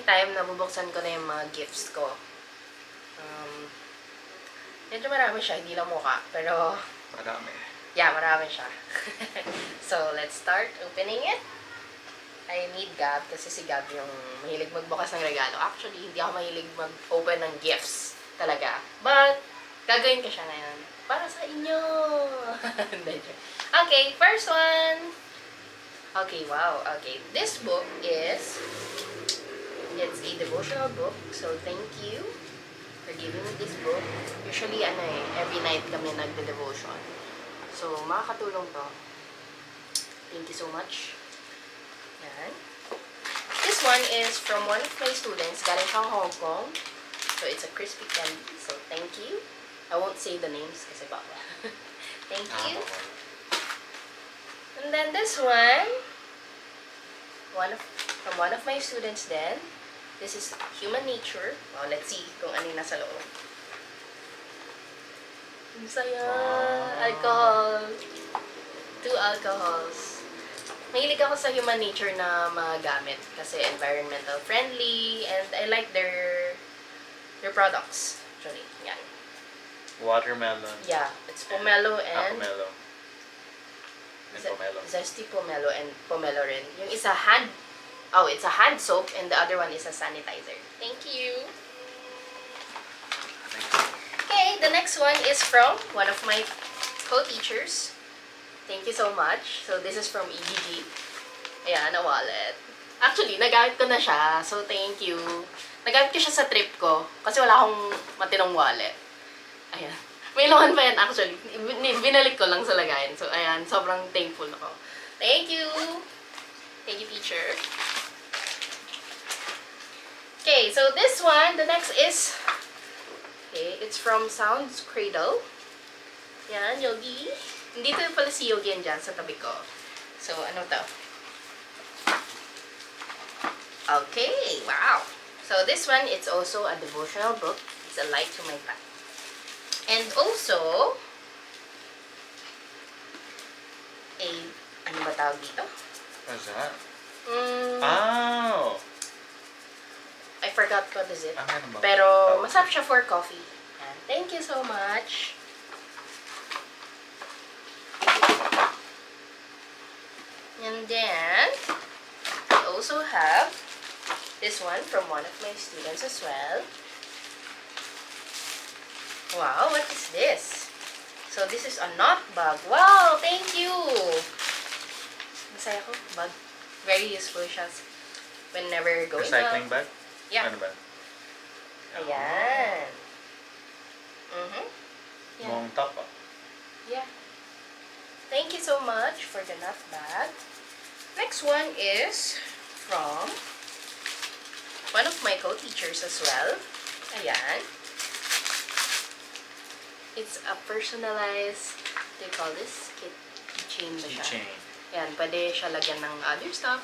time na bubuksan ko na yung mga gifts ko. Medyo marami siya, hindi lang mukha. Pero, Marami. yeah, marami siya. So, let's start opening it. I need Gab kasi si Gab yung mahilig magbukas ng regalo. Actually, hindi ako mahilig mag-open ng gifts talaga. But, gagawin ko siya ngayon. Para sa inyo! Okay, first one! Okay, wow. Okay, this book is, it's a devotional book. So, thank you for giving me this book. Usually, every night kami nagde-devotion. So, makakatulong to. Thank you so much. Yan. This one is from one of my students. Galing siyang Hong Kong. So, it's a crispy candy. So, thank you. I won't say the names kasi baka. Thank you. And then this one, from one of my students then. This is Human Nature. Wow, let's see kung ano yung nasa loob. Ang saya. Alcohol. 2 alcohols. Mahilig ako sa Human Nature na magamit kasi environmental friendly and I like their products. Actually, yan. Watermelon. Yeah, it's pomelo and Pomelo. And pomelo. zesty pomelo and pomelo rin. Yung isa it's a hand soap and the other one is a sanitizer. Thank you. Okay, the next one is from one of my co-teachers. Thank you so much. So, this is from EGG. Ayan, a wallet. Actually, nagamit ko na siya. So, thank you. Nagamit ko siya sa trip ko. Kasi wala akong matinong wallet. Ayan. May laman pa yan actually. Binalik ko lang sa lagayan. So, ayan. Sobrang thankful ako. Thank you. Thank you, teacher. Okay, so this one, the next is, okay, it's from Sounds Cradle. Yan, Yogi. Dito pala si Yogi yan dyan sa tabi ko. So, ano to? Okay, wow. So, this one, it's also a devotional book. It's a light to my path. And also, ano ba tawag dito? What's that? Oh! I forgot what is it. Ano ba? Pero, masarap siya for coffee. Yan. Thank you so much. And then, I also have this one from one of my students as well. Wow, what is this? So, this is a knot bag. Wow, thank you! Masaya ko, bag. Very useful siya whenever going Recycling out. bag? Yeah. Ano ba? Ayan. Yeah. Long top ah. Yeah. Thank you so much for the nut bag. Next one is from one of my co-teachers as well. Ayan. It's a personalized, what do you call this? Keychain ba siya? Keychain. Ayan, pwede siya lagyan ng other stuff.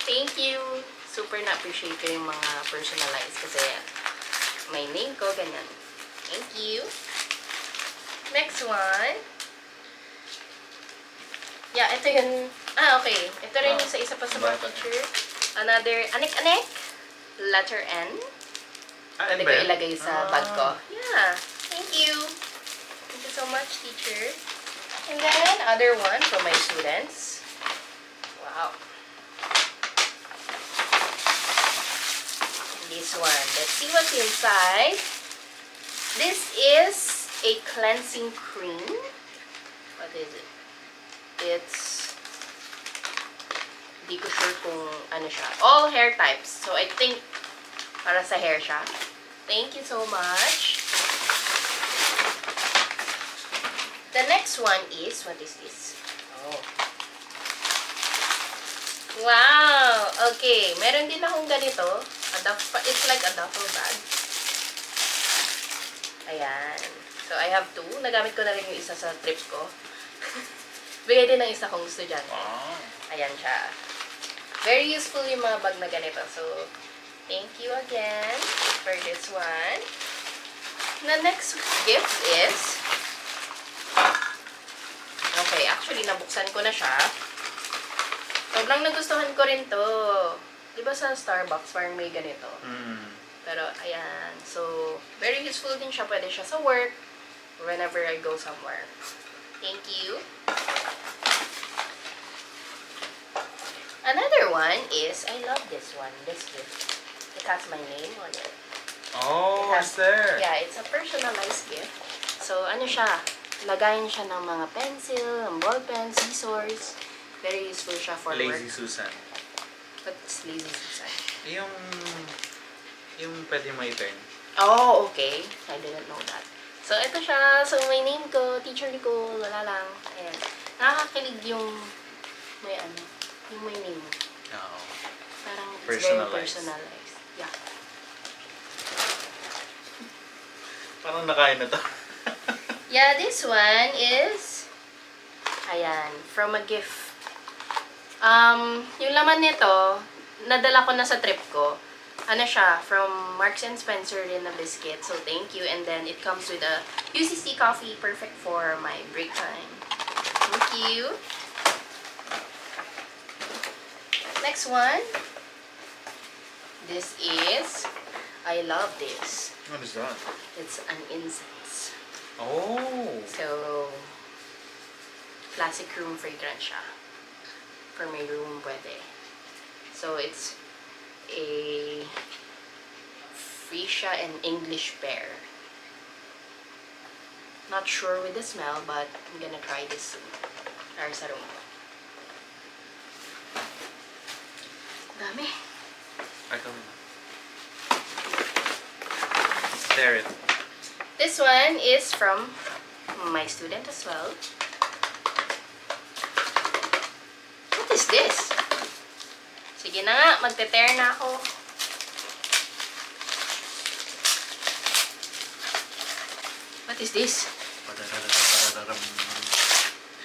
Thank you! Super na-appreciate ko yung mga personalized kasi may name ko, ganyan. Thank you! Next one. Yeah, ito yun. Okay. Ito rin yung sa isa pa sa mga teacher. Another, anik-anik. Letter N. Pwede ko ilagay sa bag ko. Yeah. Thank you. Thank you so much, teacher. And then, other one from my students. Wow. This one. Let's see what's inside. This is a cleansing cream. What is it? It's, di ko sure kung ano siya. All hair types. So, I think, para sa hair siya. Thank you so much. The next one is, what is this? Oh. Wow! Okay. Meron din akong ganito. It's like a duffel bag. Ayan. So, I have two. Nagamit ko na rin yung isa sa trip ko. Bigay din ng isa kong estudyante. Wow. Ayan siya. Very useful yung mga bag na ganito. So, thank you again for this one. The next gift is, okay, actually, nabuksan ko na siya. Sobrang nagustuhan ko rin to. Di ba sa Starbucks, parang may ganito. Mm. Pero, ayan. So, very useful din siya. Pwede siya sa work. Whenever I go somewhere. Thank you. Another one is, I love this one. This gift. It has my name on it. Oh, It what's there? Yeah, it's a personalized gift. So, ano siya? Lagayin siya ng mga pencil, ng ball pen, scissors. Very useful siya for Lazy work. Susan. What's Lazy Susan? Yung pwede mo i-turn. Oh, okay. I didn't know that. So, ito siya. So, may name ko, teacher ko, wala lang. Ayan. Nakakakilig yung may ano, yung may name. Oo. Parang it's Personalized. very personalized. Yeah. Parang nakain na to. Yeah, this one is, ayan, from a gift. Yung laman nito, nadala ko na sa trip ko. Ano siya, from Marks and Spencer din na biscuit. So, thank you. And then, it comes with a UCC coffee. Perfect for my break time. Thank you. Next one. This is, I love this. What is that? It's an incense. Oh! So, classic room fragrance siya. For my room, pwede. So, it's a Freesia and English pear. Not sure with the smell, but I'm gonna try this soon. Para sa room. Dami. I don't know. Stare it. This one is from my student as well. What is this? Sige na nga, magte-tear na ako. What is this?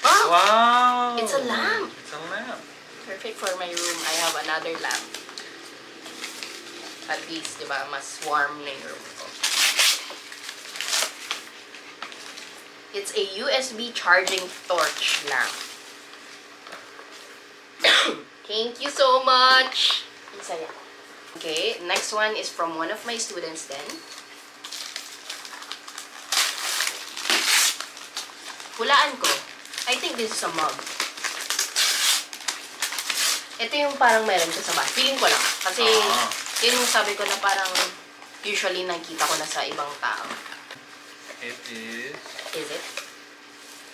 Wow! Wow! It's a lamp. It's a lamp. Perfect for my room. I have another lamp. At least, di ba, mas warm na yung room ko. It's a USB charging torch lamp. Thank you so much! Ang saya. Okay, next one is from one of my students then. Hulaan ko. I think this is a mug. Ito yung parang meron ko sa bahay. Feeling ko lang. Kasi, yun yung sabi ko na parang usually nakikita ko na sa ibang tao. It is... Is it?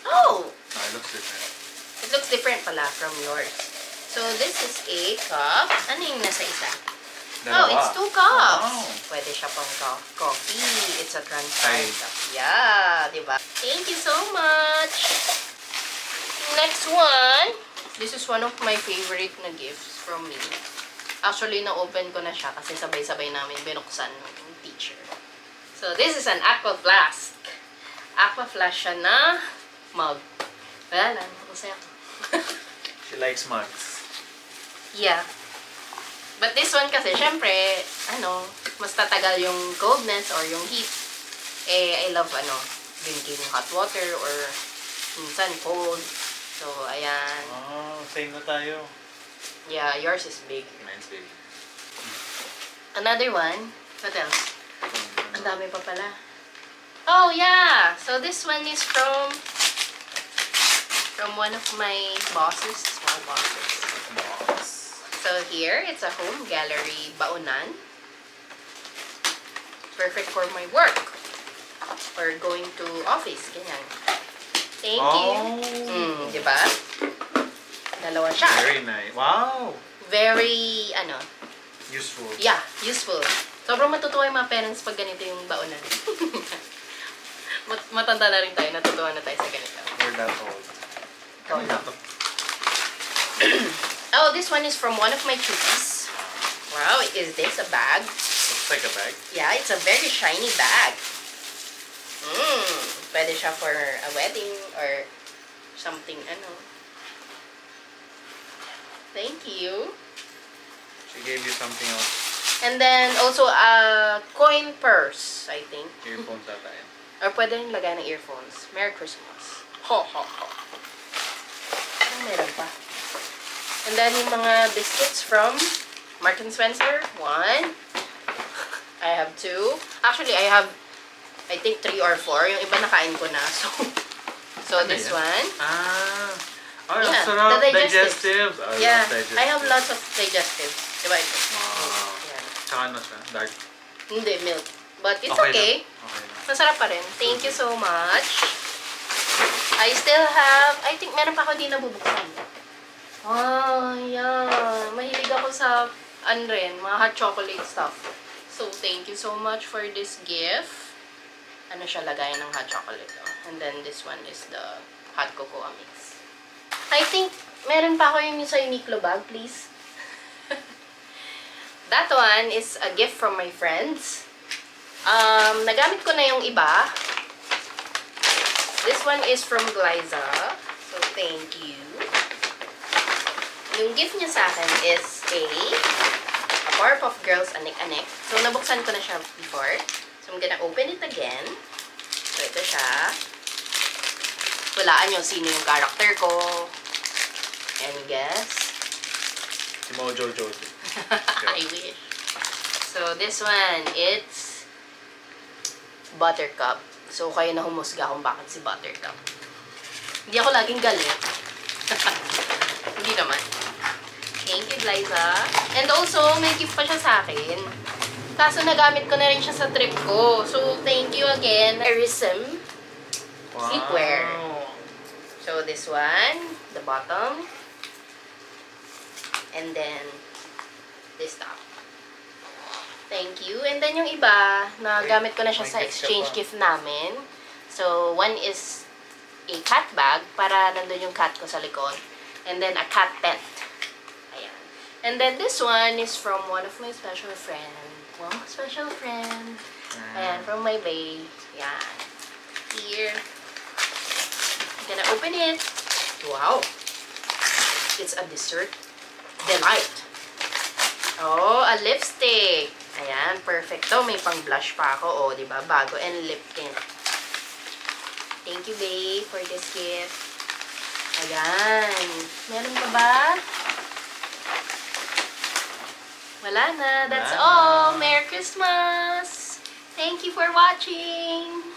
Oh! No, it looks different. It looks different pala from yours. So, this is a cup. Ano yung nasa isa? Oh, it's 2 cups. Wow. Pwede siya pang coffee. It's a transparent Ay. cup. Yeah, di ba? Thank you so much. Next one. This is one of my favorite na gifts from me. Actually, na-open ko na siya kasi sabay-sabay namin binuksan ng teacher. So, this is an aqua flask. Aqua flask siya na mug. Wala lang. Masaya ako. She likes mugs. Yeah. But this one kasi, syempre, mas tatagal yung coldness or yung heat. I love, drinking hot water or minsan cold. So, ayan. Oh, same na tayo. Yeah, yours is big. Mine's big. Another one. What else? Ang dami pa pala. Oh, yeah! So, this one is from one of my bosses, small bosses. Box. So, here, it's a home gallery baunan. Perfect for my work. Or going to office, ganyan. Thank you. Di ba? Dalawa siya. Very nice. Wow! Very, Useful. yeah, useful. Sobrang matutuwa yung mga parents pag ganito yung baunan. Matanda na rin tayo, natutuwa na tayo sa ganito. We're that old. Ikaw na. Oh, this one is from one of my cuties. Wow, is this a bag? Looks like a bag. Yeah, it's a very shiny bag. Pwede siya for a wedding or something, Thank you. She gave you something else. And then, also, a coin purse, I think. Earphones ata yan. Or pwede rin lagay ng earphones. Merry Christmas. Ho, ho, ho. Meron pa. And then, yung mga biscuits from Marks and Spencer, 1. I have 2. Actually, I think 3 or 4. Yung iba nakain ko na. So Ano this yan? one. Oh, Yeah, yeah, sarap. the digestives. Digestives. I Yeah, love digestives. I have lots of digestives. Diba ito? Wow. Yan. Tsaka ano siya? Dark. Hindi, milk. But it's Okay okay. lang. Okay lang. Masarap pa rin. Thank you so much. I still have, I think meron pa ako di nabubuksan. Oh, yeah. Mahilig ako sa, mga hot chocolate stuff. So, thank you so much for this gift. Ano siya, lagay ng hot chocolate. Oh. And then, this one is the hot cocoa mix. I think, meron pa ako yung sa Uniqlo bag, please. That one is a gift from my friends. Nagamit ko na yung iba. This one is from Glyza. So, thank you. Yung gift niya sa akin is a Powerpuff Girls Anik-Anik. So, nabuksan ko na siya before. So, I'm gonna open it again. So, ito siya. Walaan nyo sino yung character ko. Can you guess? Si Mojo Jojo. I wish. So, this one, it's Buttercup. So, kayo na humusga kung bakit si Buttercup. Hindi ako laging galit. Hindi naman. Thank you, Liza. And also, may gift pa siya sa akin. Kaso, nagamit ko na rin siya sa trip ko. So, thank you again. Erism sleepwear. So, this one, the bottom. And then, this top. Thank you. And then yung iba, nagamit ko na siya sa exchange gift namin. So, one is a cat bag para nandun yung cat ko sa likod. And then a cat tent. Ayan. And then this one is from one of my special friends. Wow, special friend. Ayan, from my bay. Ayan. Here. I'm gonna open it. Wow. It's a dessert delight. Oh, a lipstick. Ayan, perfect to. May pang blush pa ako. Oh, di ba? Bago. And lip tint. Thank you, babe, for this gift. Ayan. Meron pa ba? Wala na. That's all. Merry Christmas! Thank you for watching!